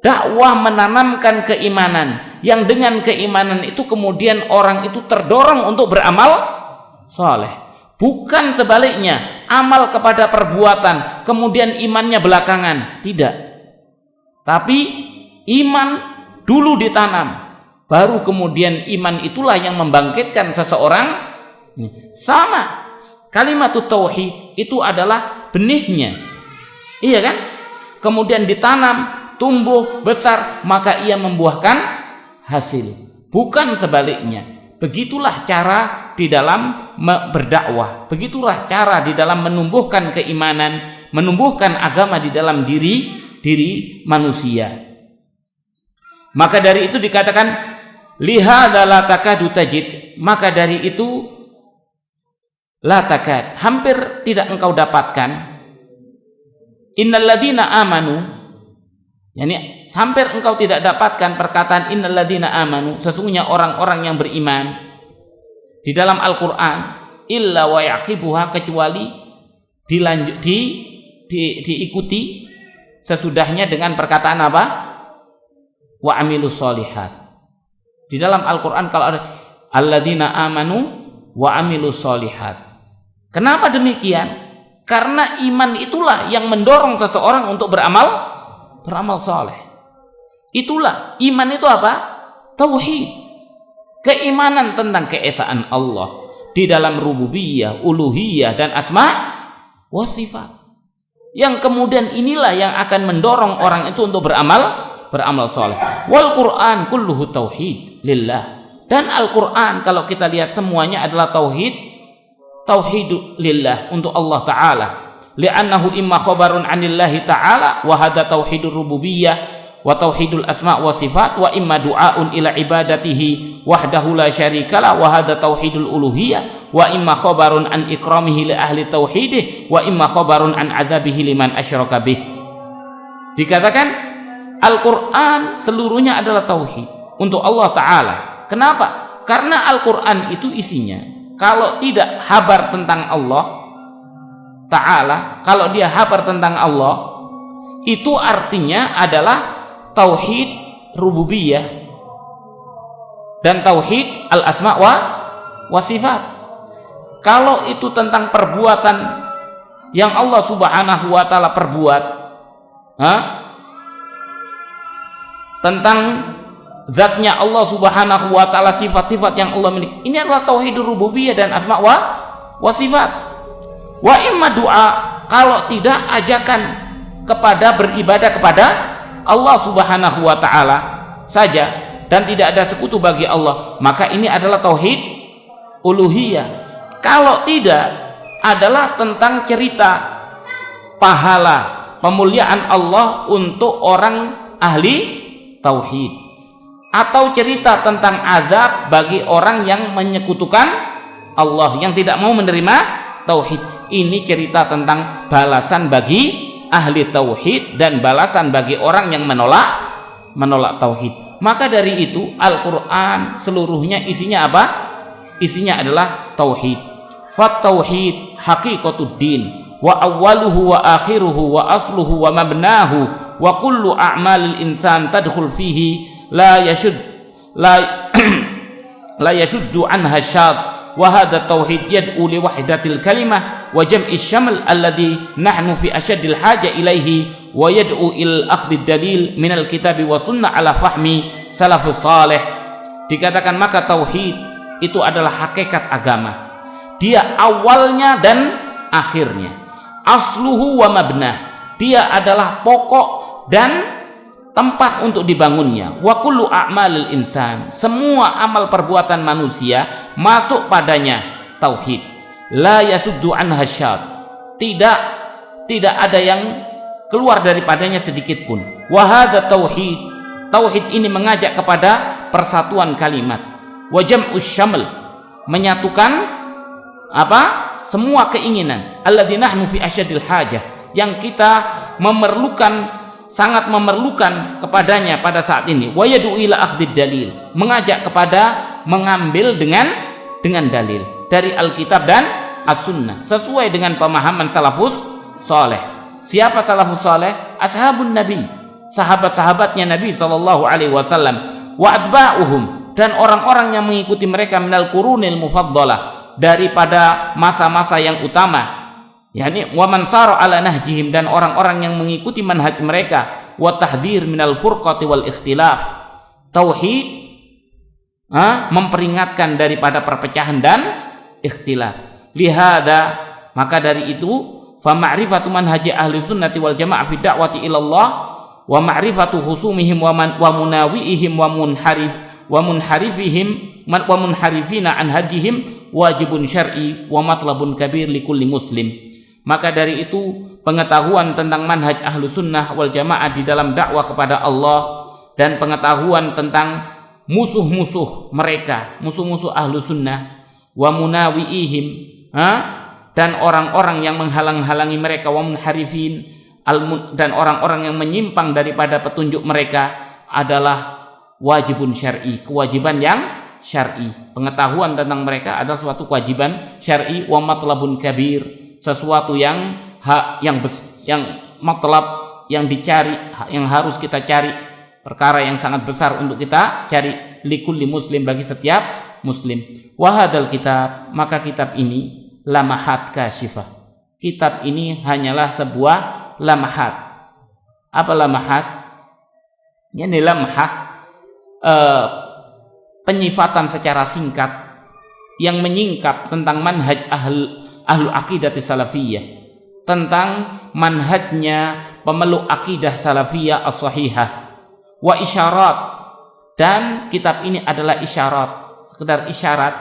dakwah menanamkan keimanan, yang dengan keimanan itu kemudian orang itu terdorong untuk beramal saleh. Bukan sebaliknya, amal kepada perbuatan kemudian imannya belakangan, tidak. Tapi iman dulu ditanam, baru kemudian iman itulah yang membangkitkan seseorang. Sama, kalimat tauhid itu adalah benihnya, iya kan? Kemudian ditanam, tumbuh, besar, maka ia membuahkan hasil. Bukan sebaliknya. Begitulah cara di dalam berdakwah, begitulah cara di dalam menumbuhkan keimanan, menumbuhkan agama di dalam diri manusia. Maka dari itu dikatakan lihada la takadu tajid, maka dari itu la takad, hampir tidak engkau dapatkan, innal ladzina amanu, yani hampir engkau tidak dapatkan perkataan innal ladzina amanu, sesungguhnya orang-orang yang beriman di dalam Al-Qur'an, illa wa yaqibuha, kecuali diikuti sesudahnya dengan perkataan apa? Wa amilus solihat. Di dalam Al-Qur'an kalau ada alladzina amanu wa amilus solihat. Kenapa demikian? Karena iman itulah yang mendorong seseorang untuk beramal beramal saleh. Itulah iman itu apa? Tauhid. Keimanan tentang keesaan Allah di dalam rububiyah, uluhiyah dan asma wa sifat. Yang kemudian inilah yang akan mendorong orang itu untuk beramal saleh. Wal Quran kulluhu tauhid lillah. Dan Al-Quran kalau kita lihat semuanya adalah tauhid lillah, untuk Allah Ta'ala. Li'annahu imma khabarun anillahi ta'ala wa hadha tauhidur rububiyah wa tauhidul asma' wa sifat, wa imma du'aun ila ibadatihi wahdahu la syarikalah wa hadha tauhidul uluhiyah, wa imma khabarun an ikramihi li ahli tauhidih, wa imma khabarun an adzabihi liman asyraka bih. Dikatakan Al-Quran seluruhnya adalah tauhid untuk Allah Ta'ala. Kenapa? Karena Al-Quran itu isinya, kalau tidak habar tentang Allah Ta'ala, kalau dia habar tentang Allah, itu artinya adalah tauhid rububiyah dan tauhid al-asma wa sifat. Kalau itu tentang perbuatan yang Allah Subhanahu wa Ta'ala perbuat, tentang zatnya Allah Subhanahu wa Ta'ala, sifat-sifat yang Allah miliki, ini adalah tauhidur rububiyah dan asma wa sifat. Wa imma doa, kalau tidak ajakan kepada beribadah kepada Allah Subhanahu wa Ta'ala saja dan tidak ada sekutu bagi Allah, maka ini adalah tauhid uluhiyah. Kalau tidak, adalah tentang cerita pahala pemuliaan Allah untuk orang ahli tauhid, atau cerita tentang azab bagi orang yang menyekutukan Allah, yang tidak mau menerima tauhid. Ini cerita tentang balasan bagi ahli tauhid dan balasan bagi orang yang menolak tauhid. Maka dari itu Al-Quran seluruhnya isinya apa? Isinya adalah tauhid. Fat tauhid haqiqatuddin wa awwaluhu wa akhiruhu wa asluhu wa mabnahu wa kullu a'malil insan tadkhul fihi la yashuddu anha syad, wa hadha tauhid yad'u li wahdatil kalimah wa jam'i syamal alladhi nahnu fi asyaddil haja ilaihi, wa yad'u il akhdid dalil minal kitabi wa sunnah ala fahmi salafus salih. Dikatakan maka tauhid itu adalah hakikat agama, dia awalnya dan akhirnya, asluhu wa mabnah, dia adalah pokok dan tempat untuk dibangunnya. Wa kullu a'malil insan, semua amal perbuatan manusia masuk padanya tauhid. La yasuddu anha syad, tidak ada yang keluar daripadanya sedikit pun. Wa hadza tauhid, tauhid ini mengajak kepada persatuan kalimat. Wa jam'us syaml, menyatukan apa? Semua keinginan. Alladzi nahnu fi asyaddil hajah, yang kita sangat memerlukan kepadanya pada saat ini. Wa yad'u ila akhdid dalil, mengajak kepada mengambil dengan dalil dari Alkitab dan As-Sunnah sesuai dengan pemahaman salafus saleh. Siapa salafus saleh? Ashabun Nabi, sahabat-sahabatnya Nabi sallallahu alaihi wasallam, wa atba'uhum, dan orang-orang yang mengikuti mereka minal qurunil mufaddalah, daripada masa-masa yang utama, yakni wa man sara ala nahjihim, dan orang-orang yang mengikuti manhaj mereka, wa tahdhir minal furqati wal ikhtilaf. Tauhid memperingatkan daripada perpecahan dan ikhtilaf. Lihada, maka dari itu fa ma'rifatu manhaji ahli sunnati wal jamaah fi da'wati ila Allah wa ma'rifatu khusumihim wa munawiihim wa munharifina an hadihim wajibun syar'i wa matlabun kabir likulli muslim. Maka dari itu pengetahuan tentang manhaj ahlu sunnah wal jamaah di dalam dakwah kepada Allah, dan pengetahuan tentang musuh-musuh mereka, musuh-musuh ahlu sunnah, wa munawiihim, dan orang-orang yang menghalang-halangi mereka, wa munharifin, dan orang-orang yang menyimpang daripada petunjuk mereka, adalah wajibun syar'i, kewajiban yang syar'i. Pengetahuan tentang mereka adalah suatu kewajiban syar'i, wa matlabun kabir, sesuatu yang matlab, yang dicari, yang harus kita cari, perkara yang sangat besar untuk kita cari, likulli muslim, bagi setiap muslim. Wa hadzal kitab, maka kitab ini lamahat kasyifah, kitab ini hanyalah sebuah lamahat. Apa lamahat? Ini lamhah, penyifatan secara singkat yang menyingkap tentang manhaj ahlu aqidati salafiyah, tentang manhajnya pemeluk akidah salafiyah as-sahihah, wa isyarat, dan kitab ini adalah isyarat, sekedar isyarat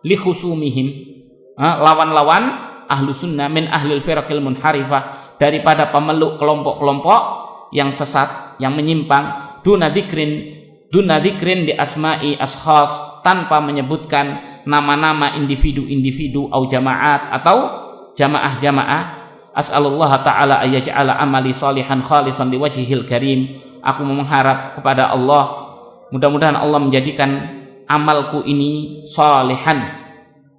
li khusumihim, lawan-lawan ahlu sunnah min ahlil firaqil munharifah, daripada pemeluk kelompok-kelompok yang sesat, yang menyimpang, duna dzikrin di asma'i ashkhas, tanpa menyebutkan nama-nama individu-individu atau jamaat atau jamaah-jamaah. As'alullah ta'ala ayyaj'ala amali salihan khalisan liwajhihil karim. Aku mengharap kepada Allah, mudah-mudahan Allah menjadikan amalku ini salihan,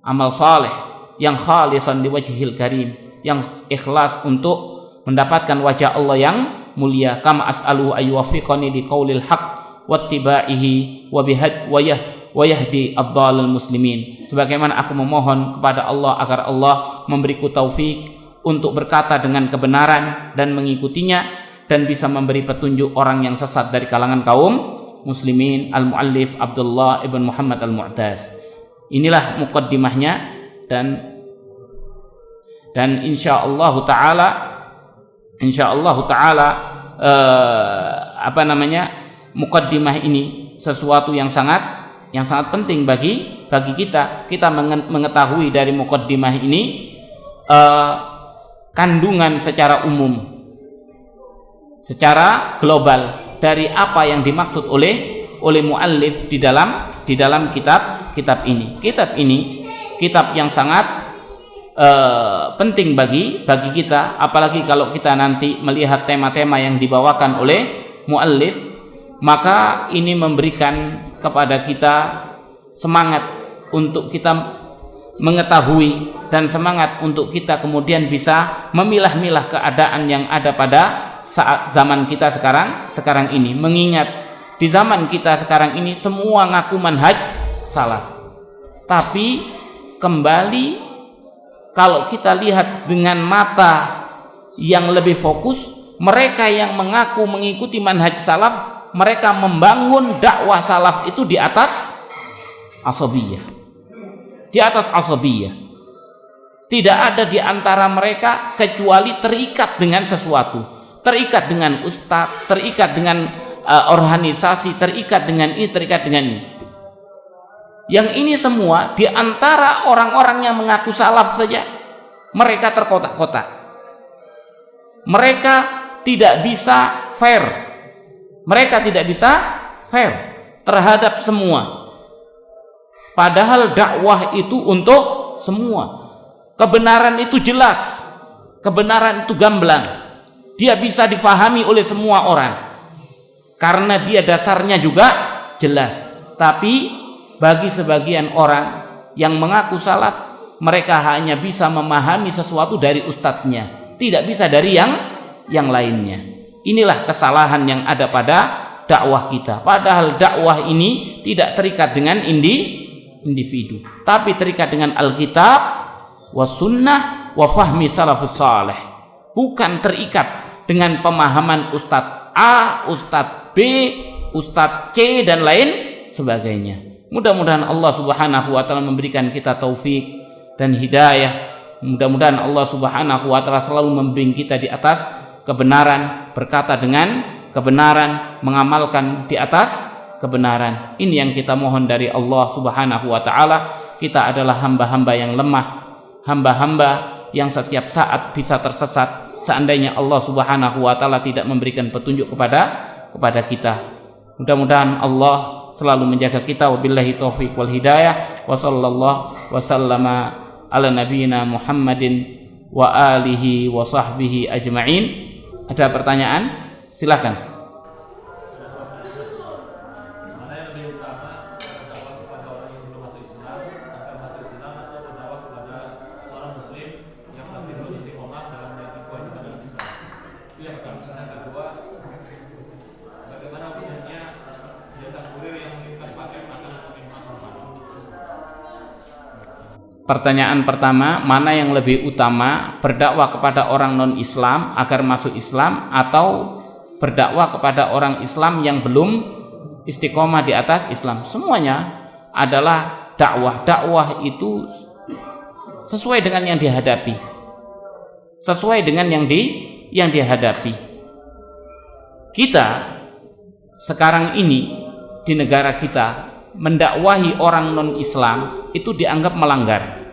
amal saleh yang khalisan liwajhihil karim, yang ikhlas untuk mendapatkan wajah Allah yang mulia. Kama as'aluhu ayyuwaffiqani liqaulil haq wattibaihi wa yahdi ad-dhalal muslimin. Sebagaimana aku memohon kepada Allah agar Allah memberiku taufik untuk berkata dengan kebenaran dan mengikutinya, dan bisa memberi petunjuk orang yang sesat dari kalangan kaum muslimin. Al-Muallif Abdullah ibn Muhammad Al-Mu'taz. Inilah muqaddimahnya, dan insyaallah taala muqaddimah ini sesuatu yang sangat penting bagi kita mengetahui dari muqaddimah ini kandungan secara umum, secara global dari apa yang dimaksud oleh muallif di dalam kitab ini. Kitab yang sangat penting bagi kita, apalagi kalau kita nanti melihat tema-tema yang dibawakan oleh muallif, maka ini memberikan kepada kita semangat untuk kita mengetahui, dan semangat untuk kita kemudian bisa memilah-milah keadaan yang ada pada saat zaman kita sekarang ini. Mengingat di zaman kita sekarang ini semua ngaku manhaj salaf, tapi kembali kalau kita lihat dengan mata yang lebih fokus, mereka yang mengaku mengikuti manhaj salaf, mereka membangun dakwah salaf itu di atas asabiyah. Tidak ada di antara mereka kecuali terikat dengan sesuatu, terikat dengan ustadz, terikat dengan organisasi, terikat dengan ini, terikat dengan ini. Yang ini semua di antara orang-orang yang mengaku salaf saja, mereka terkotak-kotak. Mereka tidak bisa fair. Terhadap semua. Padahal dakwah itu untuk semua. Kebenaran itu jelas. Kebenaran itu gamblang. Dia bisa difahami oleh semua orang. Karena dia dasarnya juga jelas. Tapi bagi sebagian orang yang mengaku salaf, mereka hanya bisa memahami sesuatu dari ustadznya, tidak bisa dari yang lainnya. Inilah kesalahan yang ada pada dakwah kita. Padahal dakwah ini tidak terikat dengan individu, tapi terikat dengan Alkitab was sunnah wa fahmi salafus salih. Bukan terikat dengan pemahaman ustadz A, ustadz B, ustadz C dan lain sebagainya. Mudah-mudahan Allah Subhanahu wa taala memberikan kita taufik dan hidayah. Mudah-mudahan Allah Subhanahu wa taala selalu membimbing kita di atas kebenaran, berkata dengan kebenaran, mengamalkan di atas kebenaran. Ini yang kita mohon dari Allah Subhanahu wa taala. Kita adalah hamba-hamba yang lemah, hamba-hamba yang setiap saat bisa tersesat seandainya Allah Subhanahu wa taala tidak memberikan petunjuk kepada kita. Mudah-mudahan Allah selalu menjaga kita. Wabillahi taufiq wal hidayah. Wa sallallahu wa sallama ala nabiyyina Muhammadin wa alihi wa sahbihi ajma'in. Ada pertanyaan? Silakan. Pertanyaan pertama, mana yang lebih utama, berdakwah kepada orang non-Islam agar masuk Islam atau berdakwah kepada orang Islam yang belum istiqomah di atas Islam. Semuanya adalah dakwah. Dakwah itu sesuai dengan yang dihadapi, sesuai dengan yang dihadapi. Kita sekarang ini di negara kita mendakwahi orang non-Islam itu dianggap melanggar.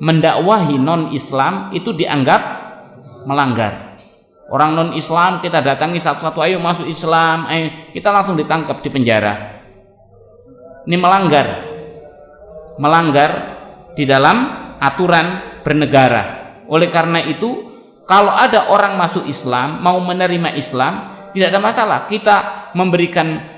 Mendakwahi non-Islam itu dianggap melanggar. Orang non-Islam kita datangi satu-satu, ayo masuk Islam, ayo, kita langsung ditangkap di penjara. Ini melanggar di dalam aturan bernegara. Oleh karena itu, kalau ada orang masuk Islam, mau menerima Islam, tidak ada masalah. Kita memberikan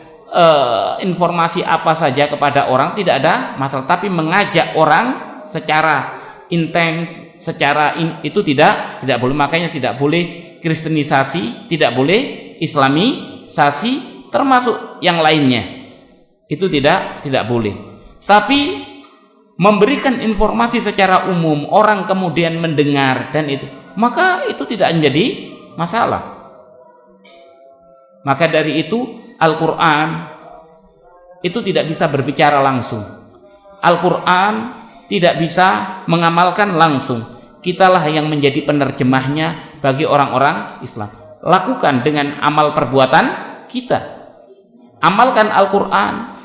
informasi apa saja kepada orang, tidak ada masalah. Tapi mengajak orang secara intens, itu tidak boleh. Makanya tidak boleh kristenisasi, tidak boleh islamisasi, termasuk yang lainnya. Itu tidak boleh. Tapi memberikan informasi secara umum, orang kemudian mendengar dan itu, maka itu tidak menjadi masalah. Maka dari itu Al-Quran itu tidak bisa berbicara langsung. Al-Quran tidak bisa mengamalkan langsung. Kitalah yang menjadi penerjemahnya bagi orang-orang Islam. Lakukan dengan amal perbuatan kita. Amalkan Al-Quran.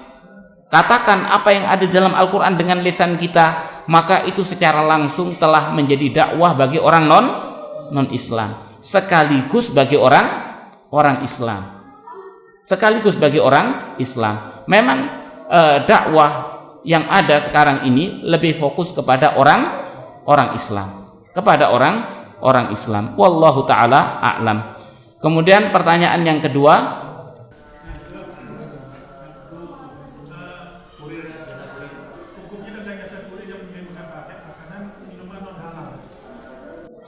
Katakan apa yang ada dalam Al-Quran dengan lisan kita, maka itu secara langsung telah menjadi dakwah bagi orang non-Islam, sekaligus bagi orang Islam, sekaligus bagi orang Islam. Memang dakwah yang ada sekarang ini lebih fokus kepada orang Islam, kepada orang Islam. Wallahu taala a'lam. Kemudian pertanyaan yang kedua,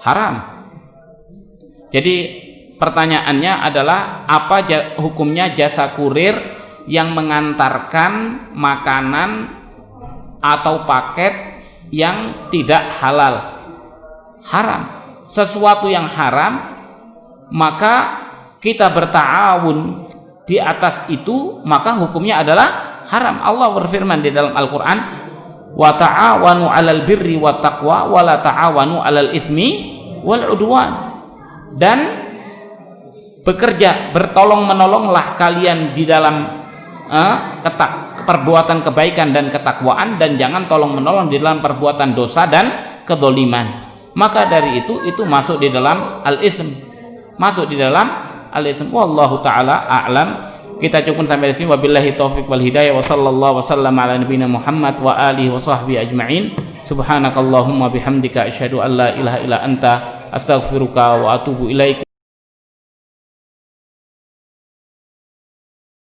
haram. Jadi pertanyaannya adalah apa hukumnya jasa kurir yang mengantarkan makanan atau paket yang tidak halal. Haram. Sesuatu yang haram, maka kita berta'awun di atas itu, maka hukumnya adalah haram. Allah berfirman di dalam Al-Quran, wa ta'awanu 'alal birri wat taqwa wa la ta'awanu 'alal itsmi wal 'udwan. Dan bekerja, bertolong-menolonglah kalian di dalam perbuatan kebaikan dan ketakwaan, dan jangan tolong-menolong di dalam perbuatan dosa dan kedzaliman. Maka dari itu masuk di dalam al-itsm, masuk di dalam al-itsm. Wallahu taala a'lam. Kita cukup sampai di sini. Wabillahi taufiq wal hidayah. Wa sallallahu wasallam ala nabiyina Muhammad wa alihi wa sahbihi ajma'in. Subhanakallahumma bihamdika asyhadu an la ilaha illa anta astaghfiruka wa atubu ilaik.